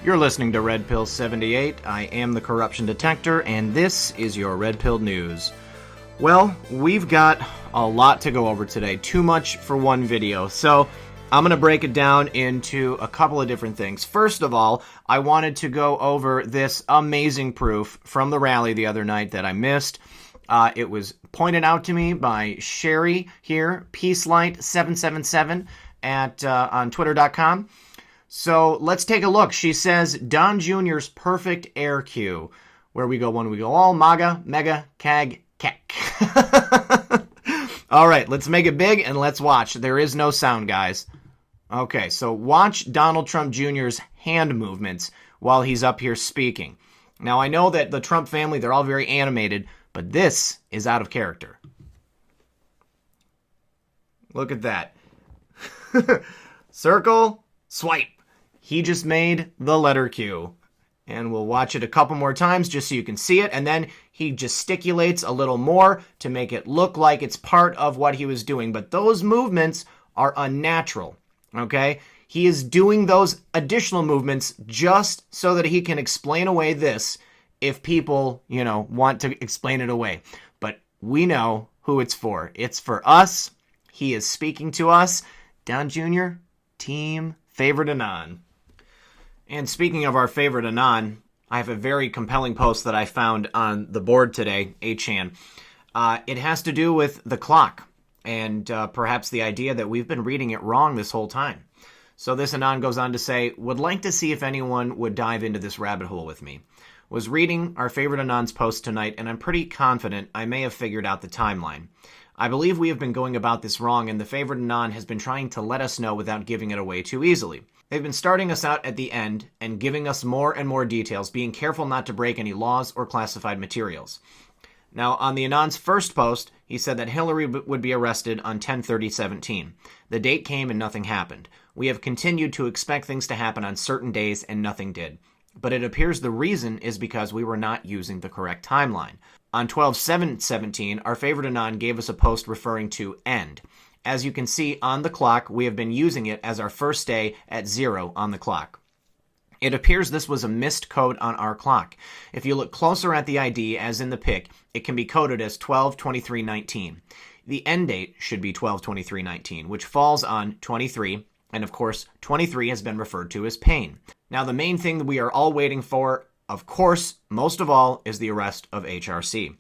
You're listening to Red Pill 78. I am the Corruption Detector, and this is your Red Pill News. Well, we've got a lot to go over today. Too much for one video, so I'm going to break it down into a couple of different things. First of all, I wanted to go over this amazing proof from the rally the other night that I missed. It was pointed out to me by Sherry here, PeaceLight777 on Twitter.com. So let's take a look. She says, Don Jr.'s perfect air cue. Where we go when we go all MAGA, mega, CAG, CAC. All right, let's make it big and let's watch. There is no sound, guys. Okay, so watch Donald Trump Jr.'s hand movements while he's up here speaking. Now, I know that the Trump family, they're all very animated, but this is out of character. Look at that. Circle, swipe. He just made the letter Q. And we'll watch it a couple more times just so you can see it. And then he gesticulates a little more to make it look like it's part of what he was doing. But those movements are unnatural, okay? He is doing those additional movements just so that he can explain away this if people, want to explain it away. But we know who it's for. It's for us. He is speaking to us. Don Jr., team favorite Anon. And speaking of our favorite Anon, I have a very compelling post that I found on the board today, 8chan. It has to do with the clock and perhaps the idea that we've been reading it wrong this whole time. So this Anon goes on to say, would like to see if anyone would dive into this rabbit hole with me. Was reading our favorite Anon's post tonight, and I'm pretty confident I may have figured out the timeline. I believe we have been going about this wrong, and the favorite Anon has been trying to let us know without giving it away too easily. They've been starting us out at the end and giving us more and more details, being careful not to break any laws or classified materials. Now, on the Anon's first post, he said that Hillary would be arrested on 10/30/17. The date came and nothing happened. We have continued to expect things to happen on certain days and nothing did. But it appears the reason is because we were not using the correct timeline. On 12/7/17, our favorite Anon gave us a post referring to end. As you can see on the clock, we have been using it as our first day at 0 on the clock. It appears this was a missed code on our clock. If you look closer at the ID, as in the pic, it can be coded as 12/23/19. The end date should be 12/23/19, which falls on 23, and of course, 23 has been referred to as pain. Now, the main thing that we are all waiting for, of course, most of all, is the arrest of HRC.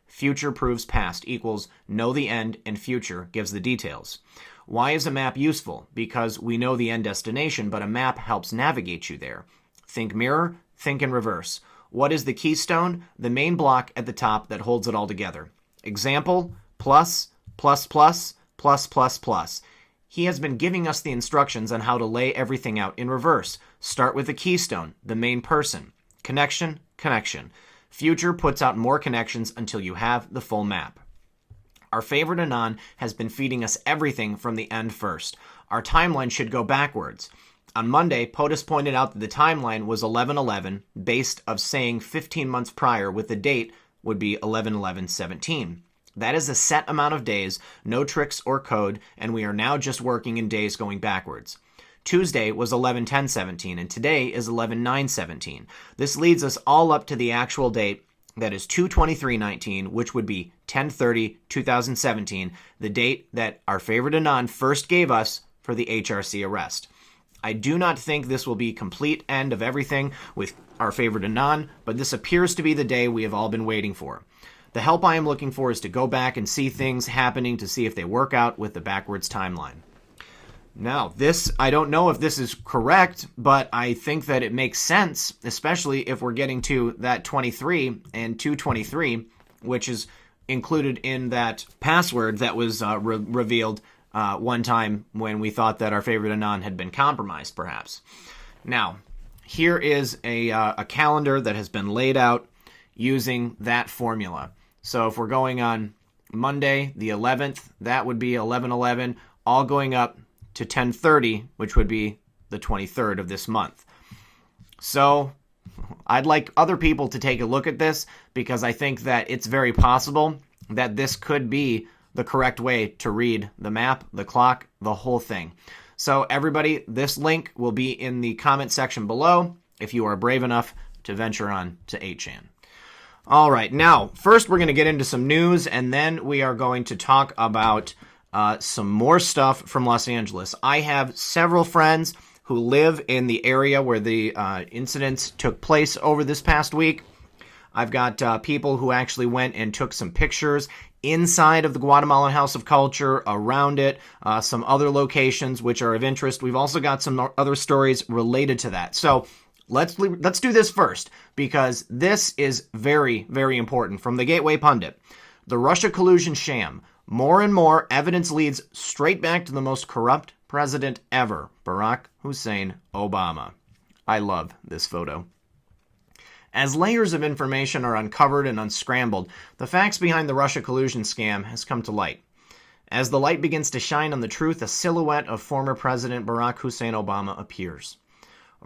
Future proves past equals know the end, and future gives the details. Why is a map useful? Because we know the end destination, but a map helps navigate you there. Think mirror, think in reverse. What is the keystone? The main block at the top that holds it all together. Example, plus, plus, plus, plus, plus, plus. He has been giving us the instructions on how to lay everything out in reverse. Start with the keystone, the main person. Connection, connection. Future puts out more connections until you have the full map. Our favorite Anon has been feeding us everything from the end first. Our timeline should go backwards. On Monday, POTUS pointed out that the timeline was 11/11, based of saying 15 months prior with the date would be 11/11/17. That is a set amount of days, no tricks or code, and we are now just working in days going backwards. Tuesday was 11/10/17, and today is 11/9/17. This leads us all up to the actual date, that is 2/23/19, which would be 10/30/2017, the date that our favorite Anon first gave us for the HRC arrest. I do not think this will be complete end of everything with our favorite Anon, but this appears to be the day we have all been waiting for. The help I am looking for is to go back and see things happening to see if they work out with the backwards timeline. Now, I don't know if this is correct, but I think that it makes sense, especially if we're getting to that 23 and 223, which is included in that password that was revealed one time when we thought that our favorite Anon had been compromised, perhaps. Now, here is a calendar that has been laid out using that formula. So if we're going on Monday, the 11th, that would be 11/11, all going up to 10/30, which would be the 23rd of this month. So I'd like other people to take a look at this because I think that it's very possible that this could be the correct way to read the map, the clock, the whole thing. So everybody, this link will be in the comment section below. if you are brave enough to venture on to 8chan. All right, now, first we're going to get into some news, and then we are going to talk about some more stuff from Los Angeles. I have several friends who live in the area where the incidents took place over this past week. I've got people who actually went and took some pictures inside of the Guatemalan House of Culture, around it, some other locations which are of interest. We've also got some other stories related to that. So let's do this first, because this is very, very important. From the Gateway Pundit, the Russia collusion sham. More and more evidence leads straight back to the most corrupt president ever, Barack Hussein Obama. I love this photo. As layers of information are uncovered and unscrambled, the facts behind the Russia collusion scam has come to light. As the light begins to shine on the truth, a silhouette of former President Barack Hussein Obama appears.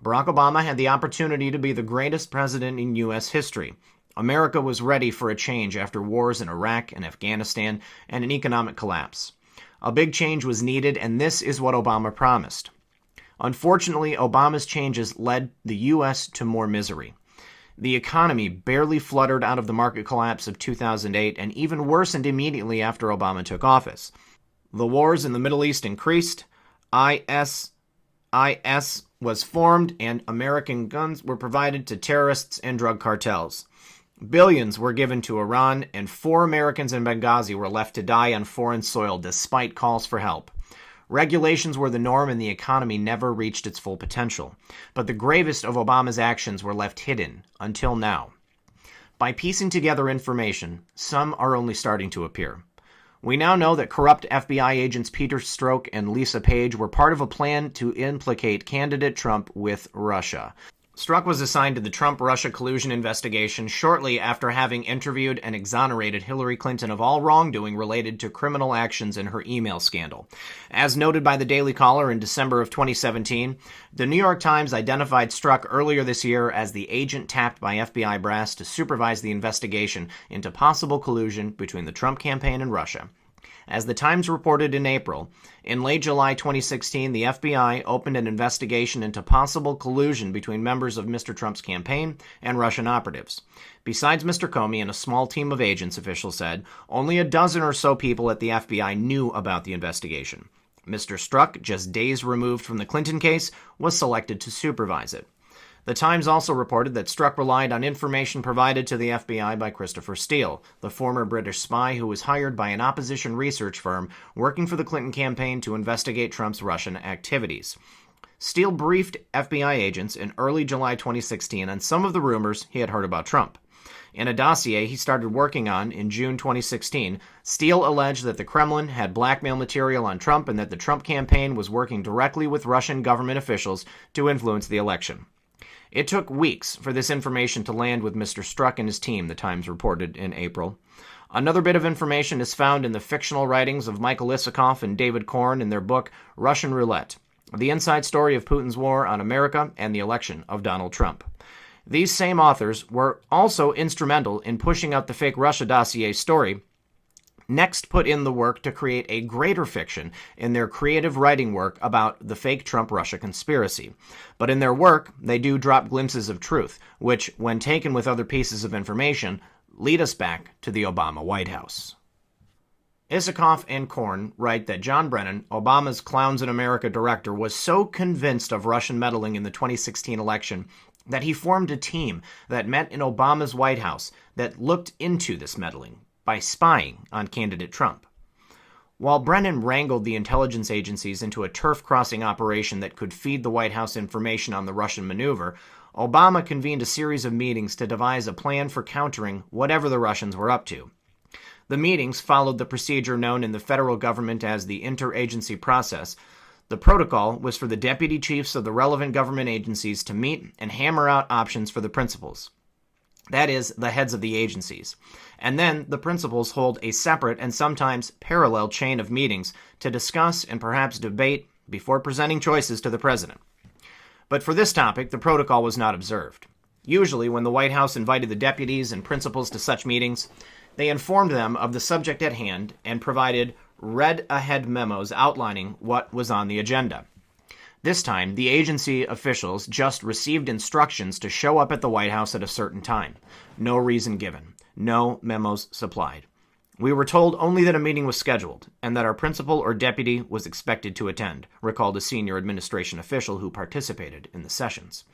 Barack Obama had the opportunity to be the greatest president in U.S. history. America was ready for a change after wars in Iraq and Afghanistan and an economic collapse. A big change was needed, and this is what Obama promised. Unfortunately, Obama's changes led the U.S. to more misery. The economy barely fluttered out of the market collapse of 2008 and even worsened immediately after Obama took office. The wars in the Middle East increased, IS was formed, and American guns were provided to terrorists and drug cartels. Billions were given to Iran, and 4 Americans in Benghazi were left to die on foreign soil despite calls for help. Regulations were the norm, and the economy never reached its full potential. But the gravest of Obama's actions were left hidden, until now. By piecing together information, some are only starting to appear. We now know that corrupt FBI agents Peter Strzok and Lisa Page were part of a plan to implicate candidate Trump with Russia. Strzok was assigned to the Trump-Russia collusion investigation shortly after having interviewed and exonerated Hillary Clinton of all wrongdoing related to criminal actions in her email scandal. As noted by the Daily Caller in December of 2017, the New York Times identified Strzok earlier this year as the agent tapped by FBI brass to supervise the investigation into possible collusion between the Trump campaign and Russia. As the Times reported in April, in late July 2016, the FBI opened an investigation into possible collusion between members of Mr. Trump's campaign and Russian operatives. Besides Mr. Comey and a small team of agents, officials said, only a dozen or so people at the FBI knew about the investigation. Mr. Strzok, just days removed from the Clinton case, was selected to supervise it. The Times also reported that Strzok relied on information provided to the FBI by Christopher Steele, the former British spy who was hired by an opposition research firm working for the Clinton campaign to investigate Trump's Russian activities. Steele briefed FBI agents in early July 2016 on some of the rumors he had heard about Trump. In a dossier he started working on in June 2016, Steele alleged that the Kremlin had blackmail material on Trump and that the Trump campaign was working directly with Russian government officials to influence the election. It took weeks for this information to land with Mr. Strzok and his team, the Times reported in April. Another bit of information is found in the fictional writings of Michael Isikoff and David Korn in their book Russian Roulette, the inside story of Putin's war on America and the election of Donald Trump. These same authors were also instrumental in pushing out the fake Russia dossier story, next put in the work to create a greater fiction in their creative writing work about the fake Trump-Russia conspiracy. But in their work, they do drop glimpses of truth, which, when taken with other pieces of information, lead us back to the Obama White House. Isikoff and Korn write that John Brennan, Obama's Clowns in America director, was so convinced of Russian meddling in the 2016 election that he formed a team that met in Obama's White House that looked into this meddling by spying on candidate Trump. While Brennan wrangled the intelligence agencies into a turf-crossing operation that could feed the White House information on the Russian maneuver, Obama convened a series of meetings to devise a plan for countering whatever the Russians were up to. The meetings followed the procedure known in the federal government as the interagency process. The protocol was for the deputy chiefs of the relevant government agencies to meet and hammer out options for the principals. That is, the heads of the agencies. And then the principals hold a separate and sometimes parallel chain of meetings to discuss and perhaps debate before presenting choices to the president. But for this topic, the protocol was not observed. Usually, when the White House invited the deputies and principals to such meetings, they informed them of the subject at hand and provided read-ahead memos outlining what was on the agenda. This time, the agency officials just received instructions to show up at the White House at a certain time. No reason given. No memos supplied. We were told only that a meeting was scheduled and that our principal or deputy was expected to attend, recalled a senior administration official who participated in the sessions.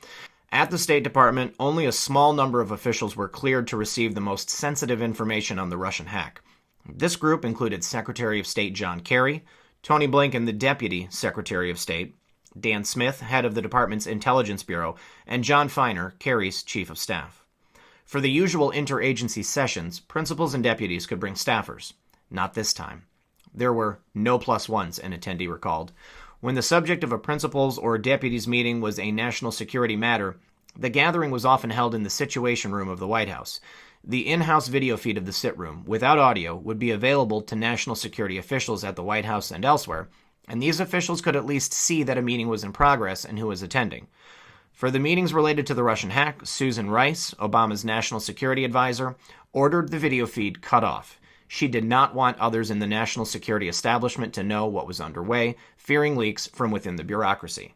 At the State Department, only a small number of officials were cleared to receive the most sensitive information on the Russian hack. This group included Secretary of State John Kerry, Tony Blinken, the Deputy Secretary of State, Dan Smith, head of the department's Intelligence Bureau, and John Feiner, Kerry's Chief of Staff. For the usual interagency sessions, principals and deputies could bring staffers. Not this time. There were no plus ones, an attendee recalled. When the subject of a principal's or deputy's meeting was a national security matter, the gathering was often held in the Situation Room of the White House. The in-house video feed of the sit room, without audio, would be available to national security officials at the White House and elsewhere, and these officials could at least see that a meeting was in progress and who was attending. For the meetings related to the Russian hack, Susan Rice, Obama's national security advisor, ordered the video feed cut off. She did not want others in the national security establishment to know what was underway, fearing leaks from within the bureaucracy.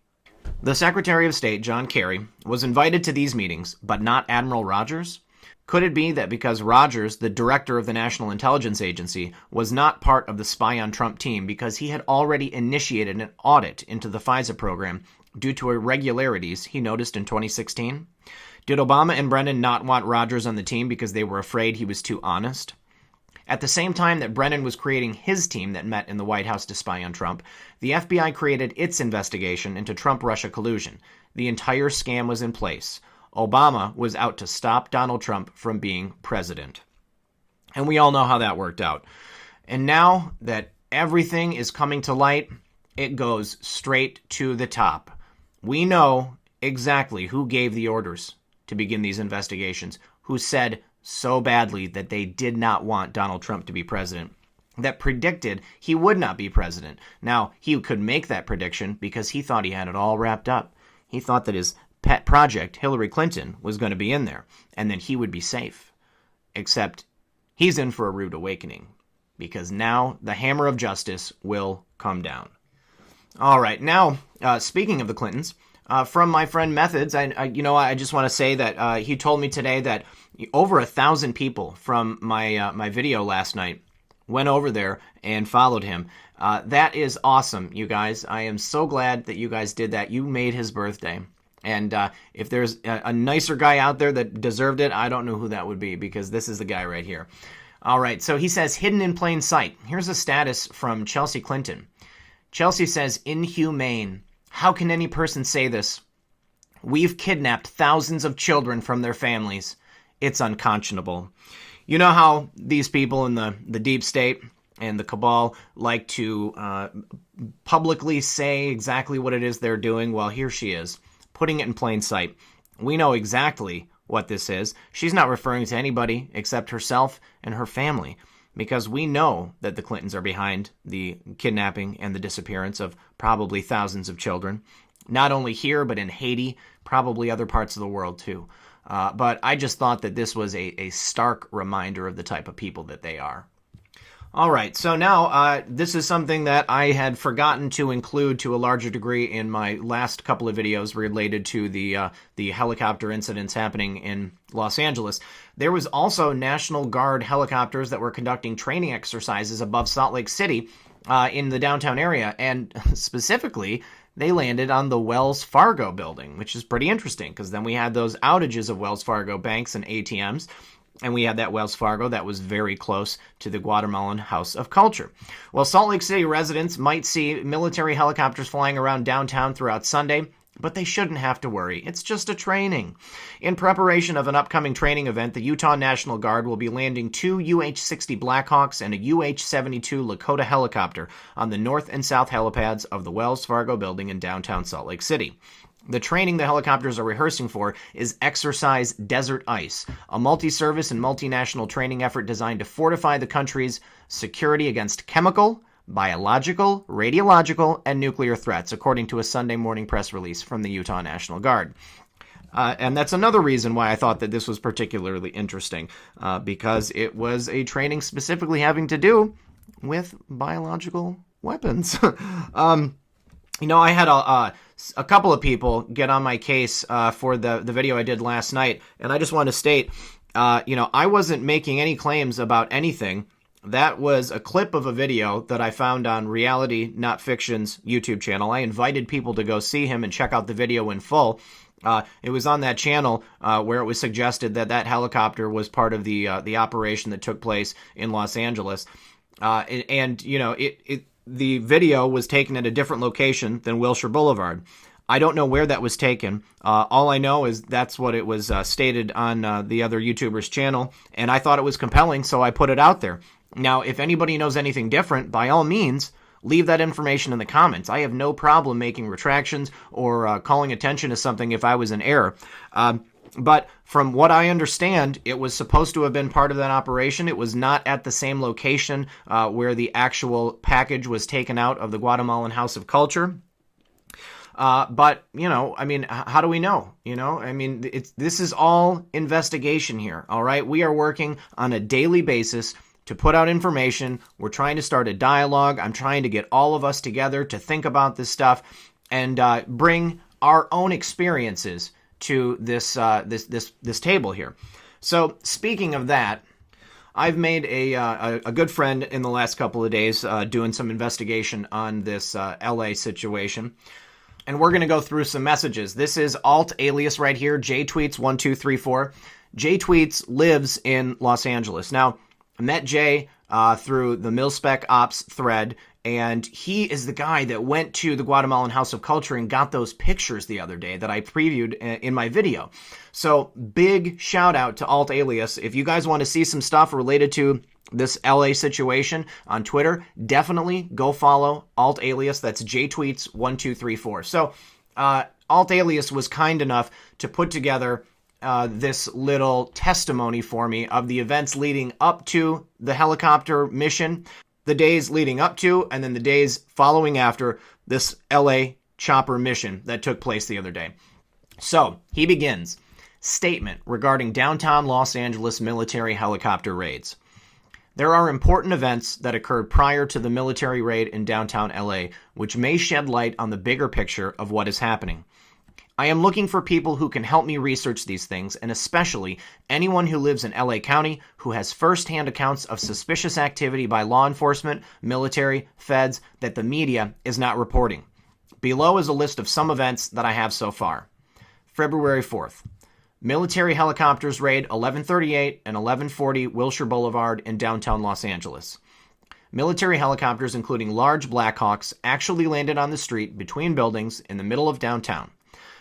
The Secretary of State, John Kerry, was invited to these meetings, but not Admiral Rogers? Could it be that because Rogers, the director of the National Intelligence Agency, was not part of the spy on Trump team because he had already initiated an audit into the FISA program due to irregularities he noticed in 2016? Did Obama and Brennan not want Rogers on the team because they were afraid he was too honest? At the same time that Brennan was creating his team that met in the White House to spy on Trump, the FBI created its investigation into Trump-Russia collusion. The entire scam was in place. Obama was out to stop Donald Trump from being president. And we all know how that worked out. And now that everything is coming to light, it goes straight to the top. We know exactly who gave the orders to begin these investigations, who said so badly that they did not want Donald Trump to be president, that predicted he would not be president. Now, he could make that prediction because he thought he had it all wrapped up. He thought that his pet project, Hillary Clinton, was going to be in there, and then he would be safe. Except he's in for a rude awakening, because now the hammer of justice will come down. All right, now, speaking of the Clintons, from my friend Methods, I just want to say that he told me today that over 1,000 people from my video last night went over there and followed him. That is awesome, you guys. I am so glad that you guys did that. You made his birthday. And if there's a nicer guy out there that deserved it, I don't know who that would be, because this is the guy right here. All right, so he says, hidden in plain sight. Here's a status from Chelsea Clinton. Chelsea says, inhumane. How can any person say this? We've kidnapped thousands of children from their families. It's unconscionable. You know how these people in the deep state and the cabal like to publicly say exactly what it is they're doing? Well, here she is, putting it in plain sight. We know exactly what this is. She's not referring to anybody except herself and her family, because we know that the Clintons are behind the kidnapping and the disappearance of probably thousands of children, not only here, but in Haiti, probably other parts of the world too. But I just thought that this was a stark reminder of the type of people that they are. All right, so now this is something that I had forgotten to include to a larger degree in my last couple of videos related to the helicopter incidents happening in Los Angeles. There was also National Guard helicopters that were conducting training exercises above Salt Lake City in the downtown area, and specifically, they landed on the Wells Fargo building, which is pretty interesting, because then we had those outages of Wells Fargo banks and ATMs, and we had that Wells Fargo that was very close to the Guatemalan House of Culture. Well, Salt Lake City residents might see military helicopters flying around downtown throughout Sunday, but they shouldn't have to worry. It's just a training. In preparation of an upcoming training event, the Utah National Guard will be landing 2 UH-60 Blackhawks and a UH-72 Lakota helicopter on the north and south helipads of the Wells Fargo building in downtown Salt Lake City. The training the helicopters are rehearsing for is Exercise Desert Ice, a multi-service and multinational training effort designed to fortify the country's security against chemical, biological, radiological, and nuclear threats, according to a Sunday morning press release from the Utah National Guard. And that's another reason why I thought that this was particularly interesting, because it was a training specifically having to do with biological weapons. I had a couple of people get on my case for the video I did last night, and I just want to state, I wasn't making any claims about anything. That was a clip of a video that I found on Reality Not Fiction's YouTube channel. I invited people to go see him and check out the video in full. It was on that channel where it was suggested that that helicopter was part of the operation that took place in Los Angeles. The video was taken at a different location than Wilshire Boulevard. I don't know where that was taken. All I know is that's what it was stated on the other YouTuber's channel, and I thought it was compelling, so I put it out there. Now, if anybody knows anything different, by all means, leave that information in the comments. I have no problem making retractions or calling attention to something if I was in error. But from what I understand, it was supposed to have been part of that operation. It was not at the same location where the actual package was taken out of the Guatemalan House of Culture. But, how do we know? This is all investigation here, all right? We are working on a daily basis to put out information. We're trying to start a dialogue. I'm trying to get all of us together to think about this stuff and bring our own experiences to this table here. So speaking of that, I've made a good friend in the last couple of days doing some investigation on this LA situation. And we're going to go through some messages. This is alt alias right here, JTweets1234. JTweets lives in Los Angeles. Now, I met Jay through the MilSpec Ops thread, and he is the guy that went to the Guatemalan House of Culture and got those pictures the other day that I previewed in my video. So big shout out to Alt Alias. If you guys want to see some stuff related to this LA situation on Twitter, definitely go follow Alt Alias. That's JTweets1234. So Alt Alias was kind enough to put together this little testimony for me of the events leading up to the helicopter mission, the days leading up to, and then the days following after this LA chopper mission that took place the other day. So he begins. Statement regarding downtown Los Angeles military helicopter raids. There are important events that occurred prior to the military raid in downtown LA, which may shed light on the bigger picture of what is happening. I am looking for people who can help me research these things, and especially anyone who lives in LA County who has first-hand accounts of suspicious activity by law enforcement, military, feds that the media is not reporting. Below is a list of some events that I have so far. February 4th. Military helicopters raid 1138 and 1140 Wilshire Boulevard in downtown Los Angeles. Military helicopters, including large Blackhawks, actually landed on the street between buildings in the middle of downtown.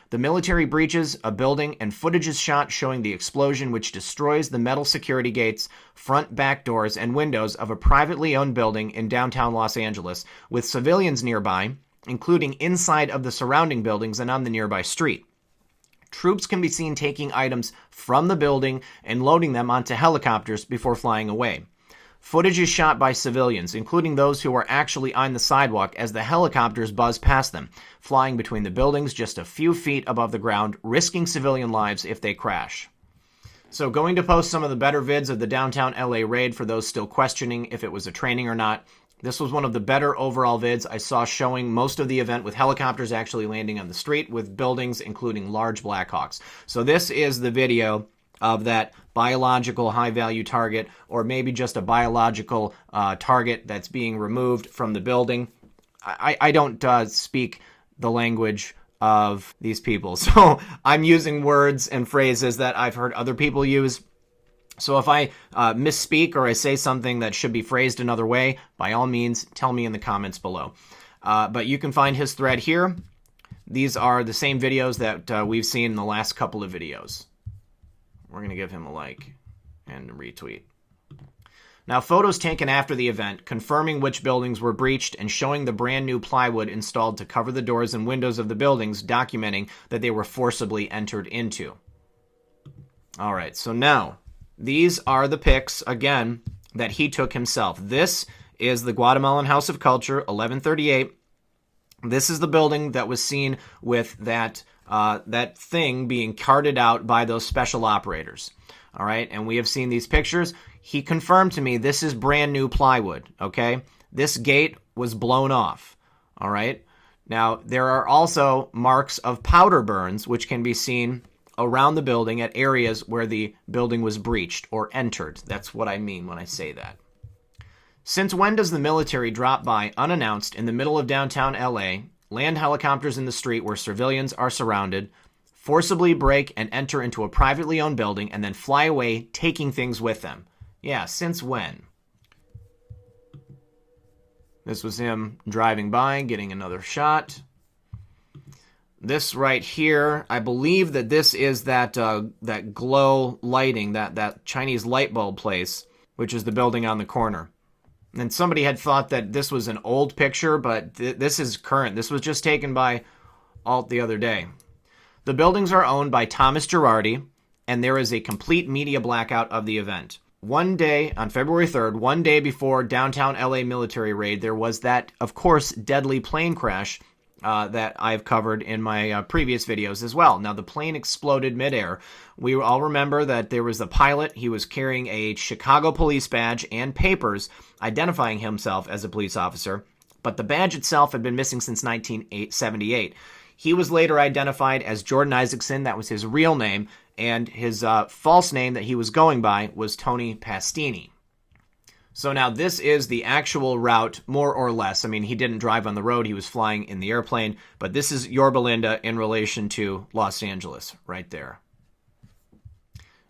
The military breaches a building and footage is shot showing the explosion which destroys the metal security gates, front, back doors, and windows of a privately owned building in downtown Los Angeles, with civilians nearby, including inside of the surrounding buildings and on the nearby street. Troops can be seen taking items from the building and loading them onto helicopters before flying away. Footage is shot by civilians, including those who are actually on the sidewalk as the helicopters buzz past them, flying between the buildings just a few feet above the ground, risking civilian lives if they crash. So going to post some of the better vids of the downtown LA raid for those still questioning if it was a training or not. This was one of the better overall vids I saw showing most of the event with helicopters actually landing on the street with buildings including large Blackhawks. So this is the video of that biological high-value target, or maybe just a biological target that's being removed from the building. I don't speak the language of these people, so I'm using words and phrases that I've heard other people use. So if I misspeak or I say something that should be phrased another way, by all means, tell me in the comments below. But you can find his thread here. These are the same videos that we've seen in the last couple of videos. We're going to give him a like and a retweet. Now, photos taken after the event, confirming which buildings were breached and showing the brand new plywood installed to cover the doors and windows of the buildings, documenting that they were forcibly entered into. All right, so now, these are the pics, again, that he took himself. This is the Guatemalan House of Culture, 1138. This is the building that was seen with that thing being carted out by those special operators. All right, and we have seen these pictures. He confirmed to me this is brand new plywood, okay? This gate was blown off, all right? Now, there are also marks of powder burns, which can be seen around the building at areas where the building was breached or entered. That's what I mean when I say that. Since when does the military drop by unannounced in the middle of downtown LA, land helicopters in the street where civilians are surrounded, forcibly break and enter into a privately owned building, and then fly away, taking things with them? Yeah, since when? This was him driving by, getting another shot. This right here, I believe that this is that glow lighting, that Chinese light bulb place, which is the building on the corner. And somebody had thought that this was an old picture, but this is current. This was just taken by Alt the other day. The buildings are owned by Thomas Girardi, and there is a complete media blackout of the event. One day, on February 3rd, one day before downtown LA military raid, there was that, of course, deadly plane crash that I've covered in my previous videos as well. Now, the plane exploded midair. We all remember that there was the pilot. He was carrying a Chicago police badge and papers identifying himself as a police officer, but the badge itself had been missing since 1978. He was later identified as Jordan Isaacson. That was his real name, and his false name that he was going by was Tony Pastini. So now this is the actual route, more or less. I mean, he didn't drive on the road. He was flying in the airplane. But this is Yorba Linda in relation to Los Angeles right there.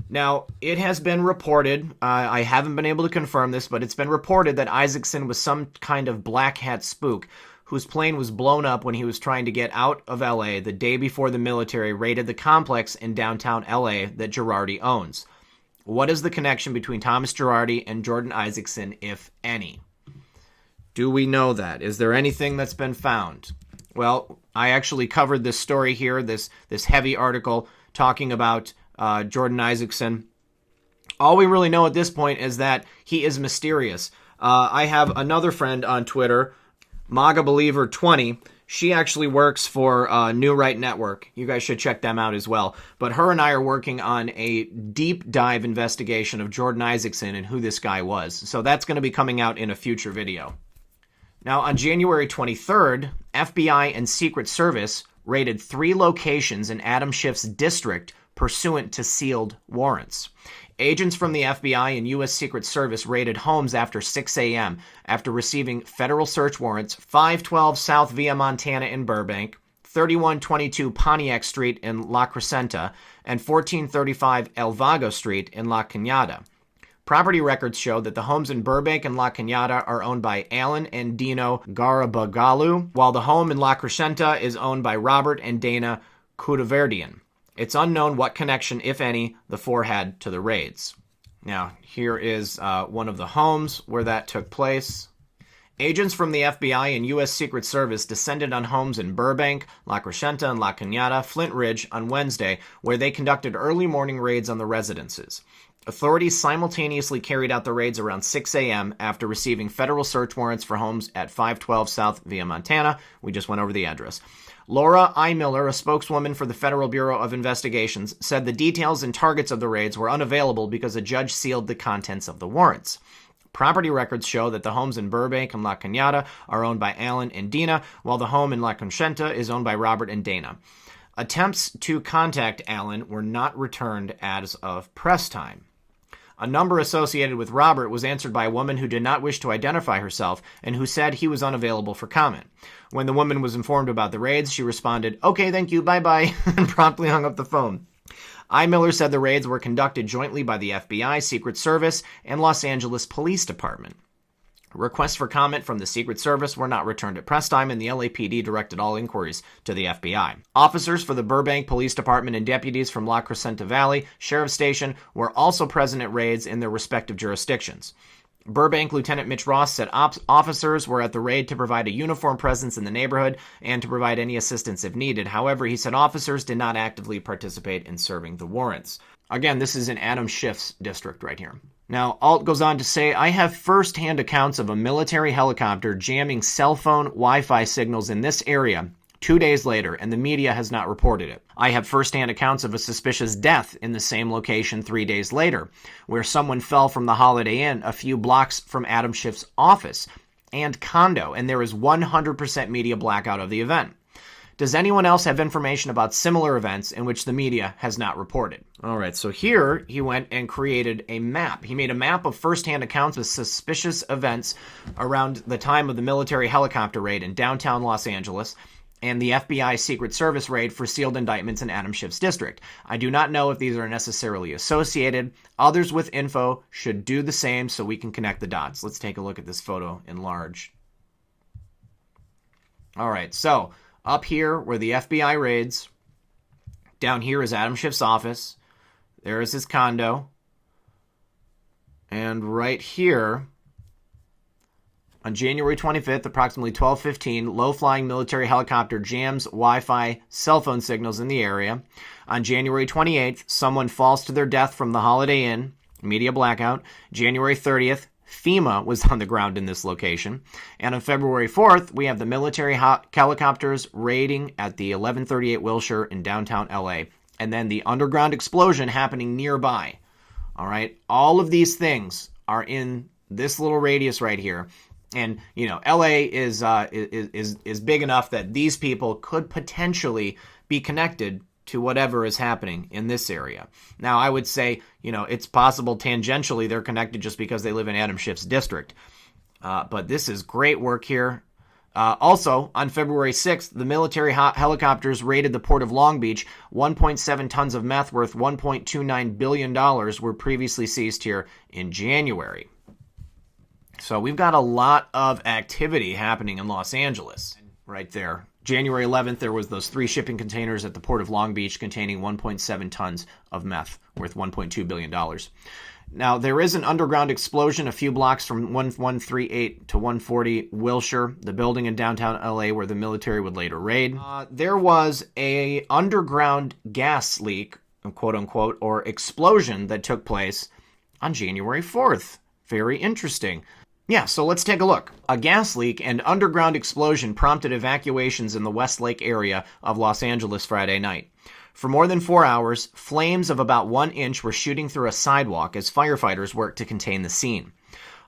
Now, it has been reported, I haven't been able to confirm this, but it's been reported that Isaacson was some kind of black hat spook whose plane was blown up when he was trying to get out of LA the day before the military raided the complex in downtown LA that Girardi owns. What is the connection between Thomas Girardi and Jordan Isaacson, if any? Do we know that? Is there anything that's been found? Well, I actually covered this story here, this heavy article talking about Jordan Isaacson. All we really know at this point is that he is mysterious. I have another friend on Twitter, MAGA Believer 20. She actually works for New Right Network. You guys should check them out as well. But her and I are working on a deep dive investigation of Jordan Isaacson and who this guy was. So that's going to be coming out in a future video. Now, on January 23rd, FBI and Secret Service raided 3 locations in Adam Schiff's district pursuant to sealed warrants. Agents from the FBI and U.S. Secret Service raided homes after 6 a.m. after receiving federal search warrants 512 South Via Montana in Burbank, 3122 Pontiac Street in La Crescenta, and 1435 El Vago Street in La Cañada. Property records show that the homes in Burbank and La Cañada are owned by Alan and Dino Garabagalu, while the home in La Crescenta is owned by Robert and Dana Kudaverdian. It's unknown what connection, if any, the 4 had to the raids. Now, here is one of the homes where that took place. Agents from the FBI and U.S. Secret Service descended on homes in Burbank, La Crescenta, and La Cañada, Flint Ridge on Wednesday, where they conducted early morning raids on the residences. Authorities simultaneously carried out the raids around 6 a.m. after receiving federal search warrants for homes at 512 South Via Montana. We just went over the address. Laura I. Miller, a spokeswoman for the Federal Bureau of Investigations, said the details and targets of the raids were unavailable because a judge sealed the contents of the warrants. Property records show that the homes in Burbank and La Cañada are owned by Alan and Dina, while the home in La Crescenta is owned by Robert and Dana. Attempts to contact Alan were not returned as of press time. A number associated with Robert was answered by a woman who did not wish to identify herself and who said he was unavailable for comment. When the woman was informed about the raids, she responded, "Okay, thank you, bye-bye," and promptly hung up the phone. I. Miller said the raids were conducted jointly by the FBI, Secret Service, and Los Angeles Police Department. Requests for comment from the Secret Service were not returned at press time, and the LAPD directed all inquiries to the FBI. Officers for the Burbank Police Department and deputies from La Crescenta Valley Sheriff's Station were also present at raids in their respective jurisdictions. Burbank Lieutenant Mitch Ross said officers were at the raid to provide a uniform presence in the neighborhood and to provide any assistance if needed. However, he said officers did not actively participate in serving the warrants. Again, this is in Adam Schiff's district right here. Now, Alt goes on to say, I have first-hand accounts of a military helicopter jamming cell phone Wi-Fi signals in this area 2 days later, and the media has not reported it. I have first-hand accounts of a suspicious death in the same location 3 days later, where someone fell from the Holiday Inn a few blocks from Adam Schiff's office. and condo, and there is 100% media blackout of the event. Does anyone else have information about similar events in which the media has not reported? All right, so here he went and created a map. He made a map of firsthand accounts of suspicious events around the time of the military helicopter raid in downtown Los Angeles and the FBI Secret Service raid for sealed indictments in Adam Schiff's district. I do not know if these are necessarily associated. Others with info should do the same so we can connect the dots. Let's take a look at this photo in large. All right, so up here were the FBI raids. Down here is Adam Schiff's office. There is his condo. And right here, on January 25th, approximately 12:15, low-flying military helicopter jams Wi-Fi cell phone signals in the area. On January 28th, someone falls to their death from the Holiday Inn, media blackout. January 30th, FEMA was on the ground in this location. And on February 4th, we have the military helicopters raiding at the 1138 Wilshire in downtown LA. And then the underground explosion happening nearby. All right, all of these things are in this little radius right here. And, you know, LA is big enough that these people could potentially be connected to whatever is happening in this area. Now, I would say, you know, it's possible tangentially they're connected just because they live in Adam Schiff's district. But this is great work here. Also, on February 6th, the military helicopters raided the port of Long Beach. 1.7 tons of meth worth $1.29 billion were previously seized here in January. So we've got a lot of activity happening in Los Angeles right there. January 11th, there was those 3 shipping containers at the port of Long Beach containing 1.7 tons of meth worth $1.2 billion. Now, there is an underground explosion a few blocks from 1138 to 140 Wilshire, the building in downtown LA where the military would later raid. There was a underground gas leak, quote unquote, or explosion that took place on January 4th. Very interesting. Yeah, so let's take a look. A gas leak and underground explosion prompted evacuations in the Westlake area of Los Angeles Friday night. For more than 4 hours, flames of about 1 inch were shooting through a sidewalk as firefighters worked to contain the scene.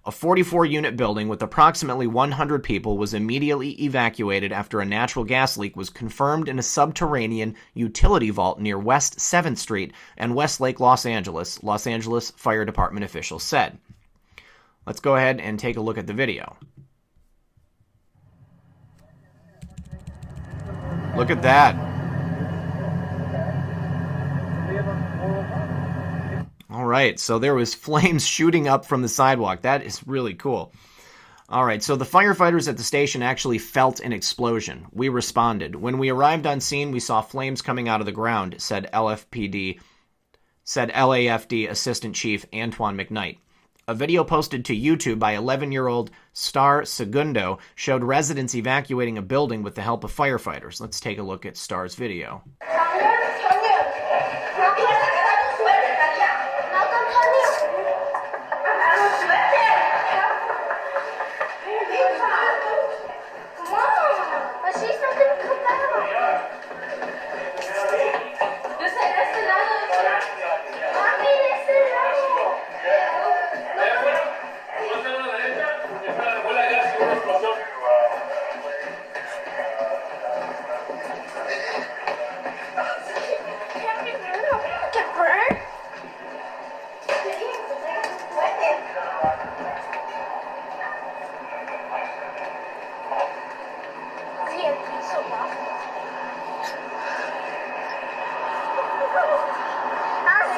A 44-unit building with approximately 100 people was immediately evacuated after a natural gas leak was confirmed in a subterranean utility vault near West 7th Street and Westlake, Los Angeles Fire Department officials said. Let's go ahead and take a look at the video. Look at that. All right, so there was flames shooting up from the sidewalk. That is really cool. All right, so the firefighters at the station actually felt an explosion. We responded. When we arrived on scene, we saw flames coming out of the ground, said LAFD Assistant Chief Antoine McKnight. A video posted to YouTube by 11-year-old Star Segundo showed residents evacuating a building with the help of firefighters. Let's take a look at Star's video.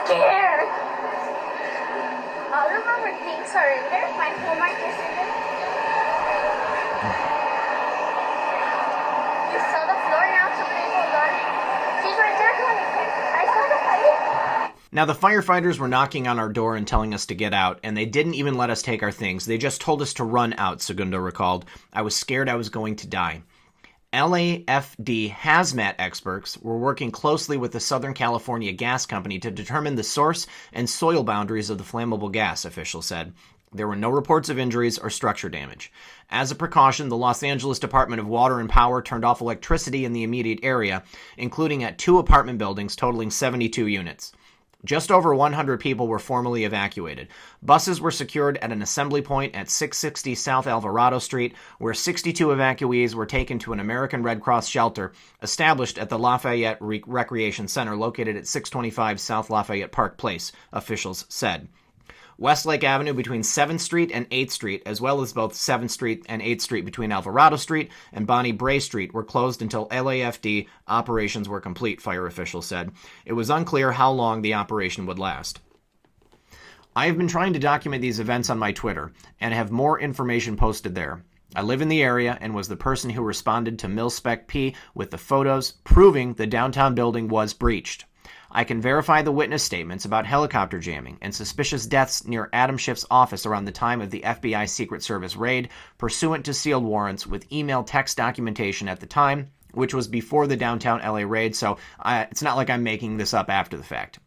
Scared. All of our things are in there. My homework is in there. You saw the floor now to hold on. See right there? I saw the fire. Now, the firefighters were knocking on our door and telling us to get out, and they didn't even let us take our things. They just told us to run out, Segundo recalled. I was scared I was going to die. LAFD hazmat experts were working closely with the Southern California Gas Company to determine the source and soil boundaries of the flammable gas, officials said. There were no reports of injuries or structure damage. As a precaution, the Los Angeles Department of Water and Power turned off electricity in the immediate area, including at 2 apartment buildings totaling 72 units. Just over 100 people were formally evacuated. Buses were secured at an assembly point at 660 South Alvarado Street, where 62 evacuees were taken to an American Red Cross shelter established at the Lafayette Recreation Center located at 625 South Lafayette Park Place, officials said. Westlake Avenue between 7th Street and 8th Street, as well as both 7th Street and 8th Street between Alvarado Street and Bonnie Bray Street, were closed until LAFD operations were complete, fire officials said. It was unclear how long the operation would last. I have been trying to document these events on my Twitter and have more information posted there. I live in the area and was the person who responded to MilSpec P with the photos proving the downtown building was breached. I can verify the witness statements about helicopter jamming and suspicious deaths near Adam Schiff's office around the time of the FBI Secret Service raid, pursuant to sealed warrants with email text documentation at the time, which was before the downtown LA raid, so it's not like I'm making this up after the fact.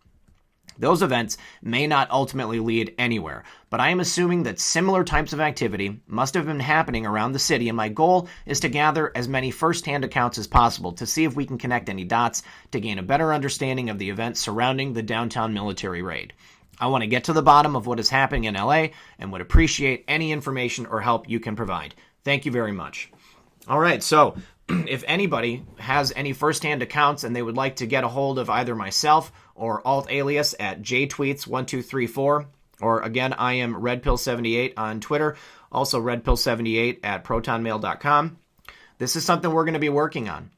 Those events may not ultimately lead anywhere, but I am assuming that similar types of activity must have been happening around the city, and my goal is to gather as many first-hand accounts as possible to see if we can connect any dots to gain a better understanding of the events surrounding the downtown military raid. I want to get to the bottom of what is happening in LA and would appreciate any information or help you can provide. Thank you very much. All right, so if anybody has any first-hand accounts and they would like to get a hold of either myself or alt alias at jtweets1234, or again, I am redpill78 on Twitter, also redpill78 at protonmail.com. This is something we're going to be working on.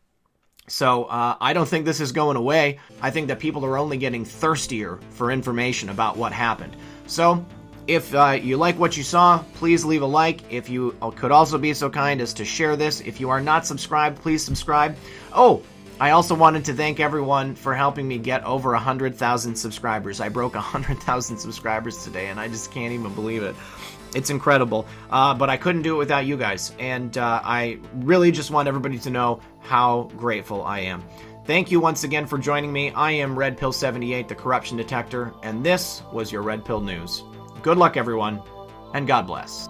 So I don't think this is going away. I think that people are only getting thirstier for information about what happened. So if you like what you saw, please leave a like. If you could also be so kind as to share this. If you are not subscribed, please subscribe. Oh, I also wanted to thank everyone for helping me get over 100,000 subscribers. I broke 100,000 subscribers today, and I just can't even believe it. It's incredible, but I couldn't do it without you guys, and I really just want everybody to know how grateful I am. Thank you once again for joining me. I am redpill78, the corruption detector, and this was your Red Pill News. Good luck, everyone, and God bless.